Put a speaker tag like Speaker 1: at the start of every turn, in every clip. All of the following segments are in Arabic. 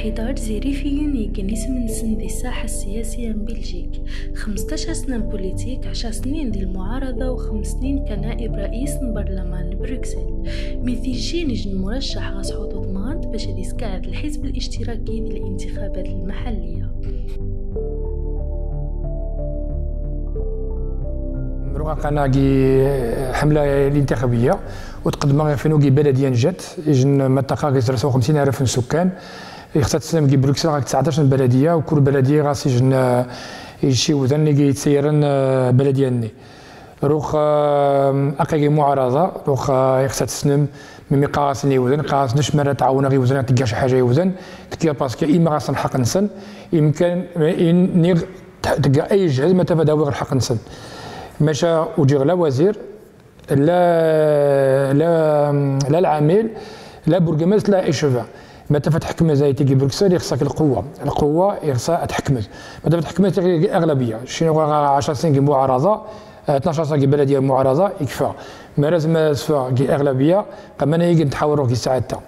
Speaker 1: حضار زيري في يونيك نسم نسن ذي الساحة السياسية من بلجيك 15 سنة بوليتيك 10 سنين ذي المعارضة و5 سنين كنائب رئيس برلمان بروكسل مثل جين مرشح غاس حطوط مانت باش يسكعد الحزب الاشتراكي ذي الانتخابات المحلية.
Speaker 2: قناة حملة الانتخابية وتقدم في نوكي بلدية نجات يجن منطقة 53,000 سكان يخصها تسلم كي بروكسل 19 بلدية وكل بلدية غاس يجن يشي وذن يتسيرن بلدية ني روخ أقاقي معارضة روخ يخصها تسلم ممي قاس ني وذن قاس نش مرة تعاون غي وذن تلقى شي حاجة يوذن تكير باسكو إما غاس نحق نسن يمكن نيغ تلقى أي جهاز ما تفاداوي غير حق نسن مشى وجيغ لا وزير لا العامل لا برجماس لا إشفاء ما تفتحكم زي تيجي بروكسل يخصك القوة يخصها تحكمز ما تفتحكم أغلبية شنو 10 سنين معارضة 12 سنة بلدية معارضة يكفى ما لازم سفا أغلبية قبل يجي نتحاوروا في ساعتها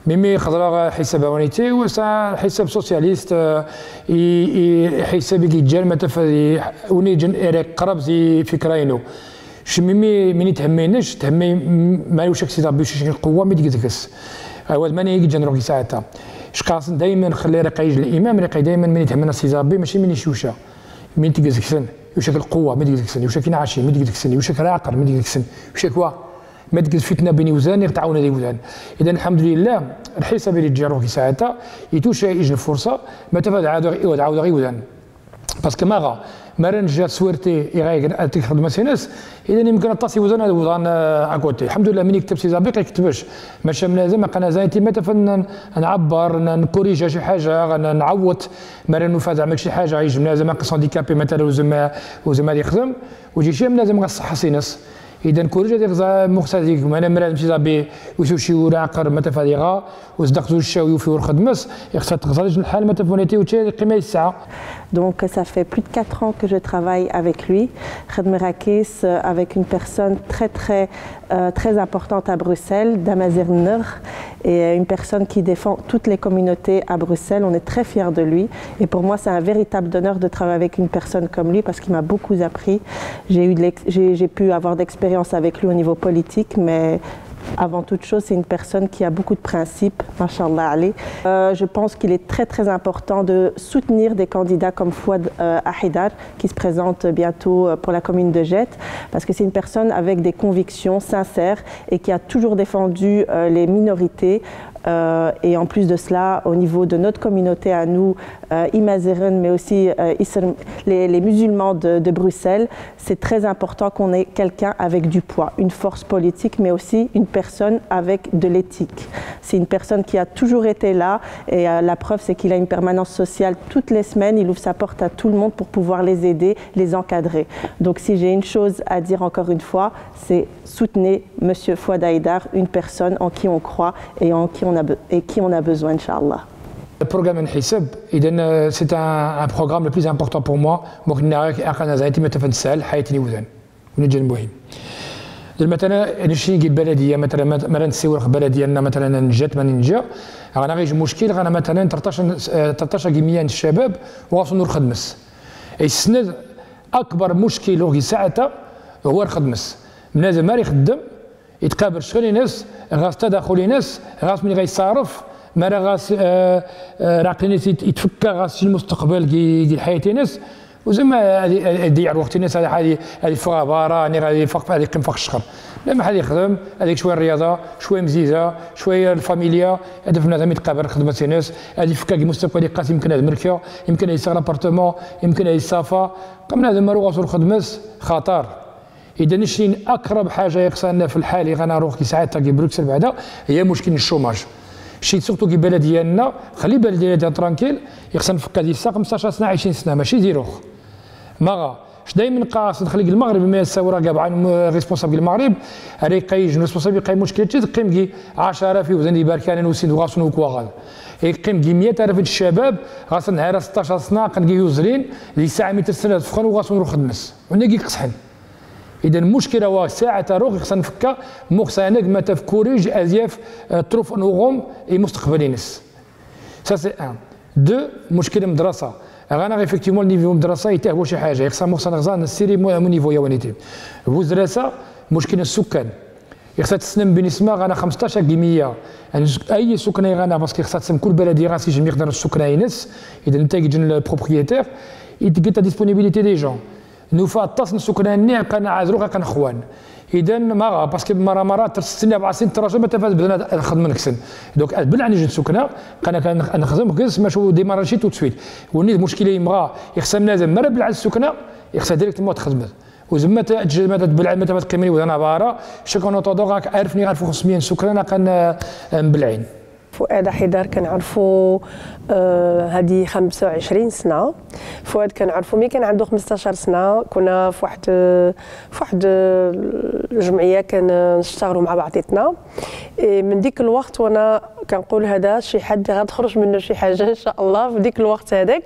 Speaker 2: ميمي خضراء حساب وانيتي وسا حساب سوسياليست حساب يجي ما تفادي ونيجن قرب زي فكرينو شميمي مني تهمينش تهمي ما يوشك سي ربي شي القوه ما تقدكس اول ماني يجي نروح ساعتها اش قاصد دائما نخلي رقيج الامام رقي دائما مني تهمنا سي ربي ماشي مني شوشه من تقدكسن يوشك القوه ما تقدكسن يوشك نعشي ما تقدكسن يوشك راقر ما تقدكسن يوشك وا ما تقدس فتنه بيني وزان يتعاون لي وزان اذا الحمد لله الحساب اللي تجي روحي ساعتها يتوشى يجي الفرصه ما تفاد عاود غير وزان باسكو ما رنجات سويرتي يغير تخدم سينس اذا يمكن الطاسي وزن هذا وزن اكوتي الحمد لله من يكتب سي زابيق يكتبش ماشي ملازم قناه زايتي ما تفن نعبر نكوريجا شي حاجه نعوض ما نفاد عمل شي حاجه يجي لازم نقص هانديكابي مثلا وزما يخدم ويجي شي لازم نصح سينس اذا كوريجا ديك مختلف انا مراد شي زابي وشي وراقر ما تفاديغا وصدق زوج شاوي وفي ورخدمس يخصها تغزالج الحال ما تفونيتي وتي قيمه الساعه.
Speaker 3: Donc ça fait plus de 4 ans que je travaille avec lui. Khadme Rakis, avec une personne très importante à Bruxelles, Damazir Nur, et une personne qui défend toutes les communautés à Bruxelles. On est très fiers de lui. Et pour moi, c'est un véritable honneur de travailler avec une personne comme lui parce qu'il m'a beaucoup appris. J'ai pu avoir d'expérience avec lui au niveau politique, mais avant toute chose, c'est une personne qui a beaucoup de principes, Masha'Allah Ali. Je pense qu'il est très important de soutenir des candidats comme Fouad Ahidar, qui se présente bientôt pour la commune de Jette, parce que c'est une personne avec des convictions sincères et qui a toujours défendu les minorités. Et en plus de cela, au niveau de notre communauté à nous, Imazeren, mais aussi les musulmans de Bruxelles, c'est très important qu'on ait quelqu'un avec du poids, une force politique, mais aussi une personne avec de l'éthique. C'est une personne qui a toujours été là et la preuve, c'est qu'il a une permanence sociale toutes les semaines, il ouvre sa porte à tout le monde pour pouvoir les aider, les encadrer. Donc si j'ai une chose à dire encore une fois, c'est soutenez M. Fouad Ahidar, une personne en qui on croit et en qui on a besoin, Inch'Allah.
Speaker 2: Le programme Hisab, c'est un programme le plus important pour moi. مثلا نشي نجيب بلديه مثلا نسيور بلديه مثلا نجات ما ننجا انا غيجي مشكل انا مثلا 13 جمعيه الشباب واصل نور خدمس السند اكبر مشكل له ساعتها هو الخدمس من لازم ما يخدم يتقابل شغل ناس غاس تدخل ناس غاس من غيصارف ما غاس راقي يتفكى غاس المستقبل ديال حياه ناس وزعما يضيع الوقت الناس هذه فغاباره راني غادي هذه قيم فوق الشهر لما حد يخدم هذيك شويه الرياضه شويه مزيزه شويه الفاميليا هذا بنادم يتقابل خدمه ناس هذه فكاك المستقبل يقاس يمكن هذا مركه يمكن يسير لابارتمون يمكن يسافا قبل هذا ما روح الخدمه خطر اذا نشرين اقرب حاجه يقصانا في الحالي غنروح كي ساعات تاكي بروكسل بعدا هي مشكل الشوماج شي سورتو كي بلد ديالنا خلي بلد ديالنا ترانكيل يخصنا نفكر ديال 15 سنه 20 سنه ماشي ديروخ ماغا اش دائما قاصد خليك المغرب ما يساورا كاع ريسبونسابل المغرب هذا يقيج ريسبونسابل يقيم مشكل تقيم كي 10 في وزن يباركان وسين وغاسون وكواغال يقيم كي 100,000 الشباب غاسن نهار 16 سنه كنجي يوزرين اللي ساعه 100 سنه تفخن وغاسون نروح خدمس ونجي قصحن اذا المشكله هو ساعه روح خصنا نفكا مخصنا ما تفكوريج ازياف تروف نوغوم مستقبلينس سا سي ان. دو مشكل المدرسه غانا ايفيكتيفمون النيفو المدرسه يتهبوا شي حاجه يخصها مخصنا غزان السيري مو نيفو يوانيتي بوزراسه مشكل السكان يخصها تسنم بنسمه غانا 15 كيميه يعني اي سكنه غانا باسكو خصها تسم كل بلديه غاسي جميع يقدر السكنه ينس اذا انت يجي البروبريتير يتقيت ديسپونيبيليتي دي جون نوفا تصن السكنه ني كان عازروها كان اخوان اذا ما باسكو مرات تستنى 4 سنين تراجع ما تفاز بدنا نخدم نكسن دونك بلا نجي سكنه كان نخدم كيس ماشو ديمارشي تو تسويت وني المشكله يبغى يخصها لازم مرة بلع السكنه يخصها ديريكتومون تخدم وزعما ما تبلع ما تقيمني وانا بارا شكون اوتودوغ عارفني 1500 سكنه كان مبلعين.
Speaker 4: فؤاد حيدر كنعرفو هذه 25 سنه. فؤاد كنعرفو ملي كان عنده 15 سنه كنا في واحد الجمعيه كنشتغلوا مع بعضياتنا. من ديك الوقت وانا كنقول هذا شي حد غتخرج منه شي حاجه ان شاء الله في ديك الوقت هذاك.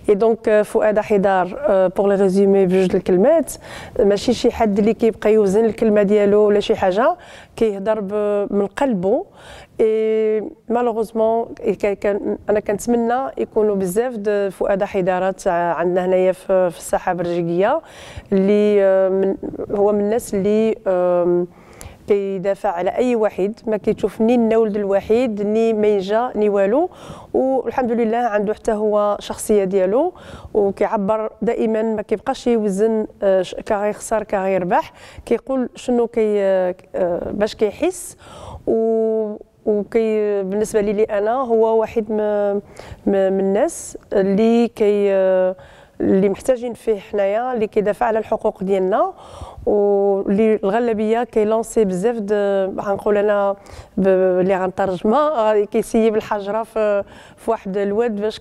Speaker 4: اي دونك فؤاد حيدر بور لي ريزومي بجوج الكلمات ماشي شي حد اللي كيبقى يوزن الكلمه ديالو ولا شي حاجه كيهضر من قلبه. مالوغوزمون انا كنتمنى يكونوا بزاف د فؤاد حيدرات عندنا هنايا في الساحه البرجيكيه اللي هو من الناس اللي كيدافع على اي واحد ما كيتشوف ني النولد الوحيد ني ما ينجا ني والو والحمد لله عنده حتى هو شخصيه ديالو وكيعبر دائما ما كيبقاش يوزن كغيخسر كغيربح كيقول شنو باش كيحس وكي بالنسبه لي انا هو واحد من الناس اللي محتاجين فيه حنايا اللي كيدافع على الحقوق ديالنا واللي الغالبيه كيلونسي بزاف غنقول انا اللي غنترجمها كيسيب الحجره في واحد الواد باش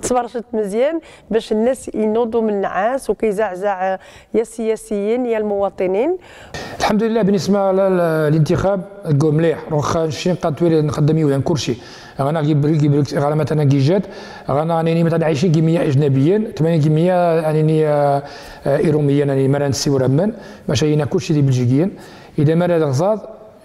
Speaker 4: تبرشت مزيان باش الناس ينوضوا من النعاس وكيزعزع يا السياسيين يا المواطنين.
Speaker 2: الحمد لله بالنسبه للانتخاب قول مليح روخ شي قاتويل نخدم يولا كلشي غانا جيب غانا مثلا كيجات غانا انني مثلا عايشين كيمياء اجنبيين 80 كيمياء انني ايروميين انني مرا نسيو رمان ماشي كلشي دي بلجيكيين اذا مرا غزاد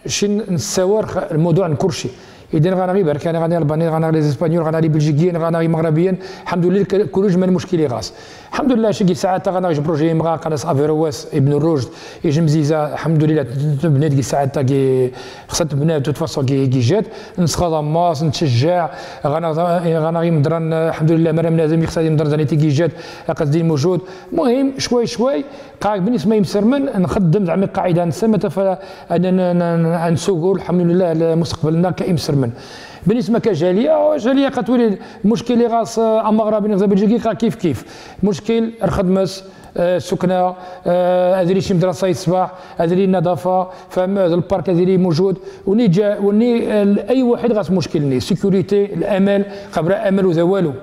Speaker 2: شي نساور الموضوع نكرشي اذا غانا غير برك انا غانا الباني غانا لي اسبانيول غانا لي بلجيكيين غانا لي مغربيين الحمد لله كلوج من مشكل غاس الحمد لله شي ساعات غانا جو بروجي مغا قناص افيرواس ابن الرشد يجي مزيزه الحمد لله تبنات كي ساعات كي خصها تبنى دو فاصون كي جات نسخا ماس نتشجع غانا غير مدران الحمد لله مرام لازم يخصها مدران زانيتي كي جات قصدي موجود المهم شوي قاعد بالنسبه يمسرمن نخدم زعما قاعده نسمى انا نسوقوا الحمد لله مستقبلنا كيمسرمن بالنسبه كجاليه قتولي المشكل اللي غاص المغربي نغزا بلجيكي كيف مشكل الخدمس السكنه هذه شي مدرسه الصباح هذه النظافه فهم البارك هذه موجود وني اي واحد غاص مشكل سيكوريتي الامان خبره امل وزوالو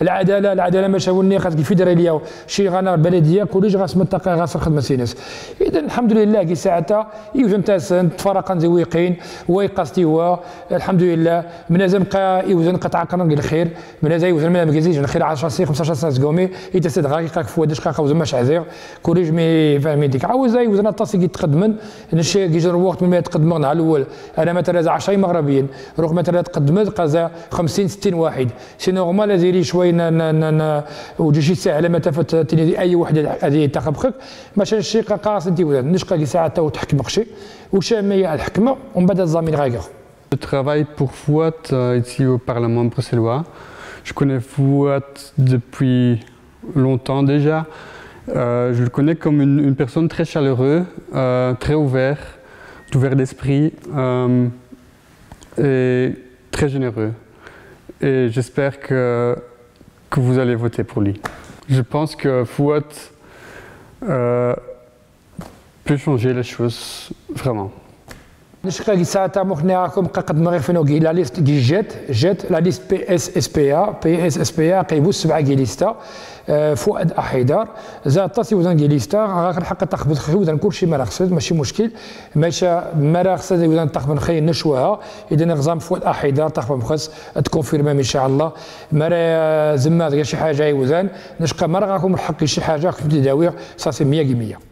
Speaker 2: العداله ما شاوني خاص الفيدراليه شي غانا البلديه كلش غاس منطقه غاس الخدمه سيناس اذا الحمد لله كي ساعتها يوزن تاسن تفرقا زويقين ويقاستي هو الحمد لله منازم قا يوزن قطع قرن الخير منازم يوزن ما مكازيج الخير 10 سنين 15 سنه زقومي يتسد غاكي فوادش قا وزن ماش عزير كلش مي فاهمين ديك عاوز يوزن الطاسي كيتقدمن الشيء كيجي الوقت من ما يتقدم نهار الاول انا مثلا 10 مغربيين روح مثلا تقدمت قازا 50 60 واحد سي نورمال ازيري شوي وجيشي سهله ما تفت اي وحده هذه تخبخك ماشي الشيء قاص انت نشقى كي ساعه تو تحكم خشي وشاميه الحكمه ومن بعد الزامين غاير.
Speaker 5: Je travaille pour Fouad ici au Parlement bruxellois. Je connais Fouad depuis longtemps déjà. Je le connais comme une personne très chaleureuse, très ouvert d'esprit et très généreux. Et j'espère que vous allez voter pour lui. Je pense que Fouad peut changer les choses vraiment.
Speaker 2: نشقى ساعتها مخناكم قد مغرفنو لا ليست كي جات لا ليست بي اس اس بي قيبوس 7 كي ليستا فؤاد حيدر زاد طاسي وزن كي ليستا غاك الحق تاخذ وزن كلشي ما خصد ماشي مشكل ماشي ما خصد وزن تاخذ خير نشوها اذا نغزام فؤاد حيدر تاخذ مخص تكونفيرم ان شاء الله مرا زما شي حاجه يوزن نشقى مرا غاكم الحق شي حاجه في التداوير صافي 100%.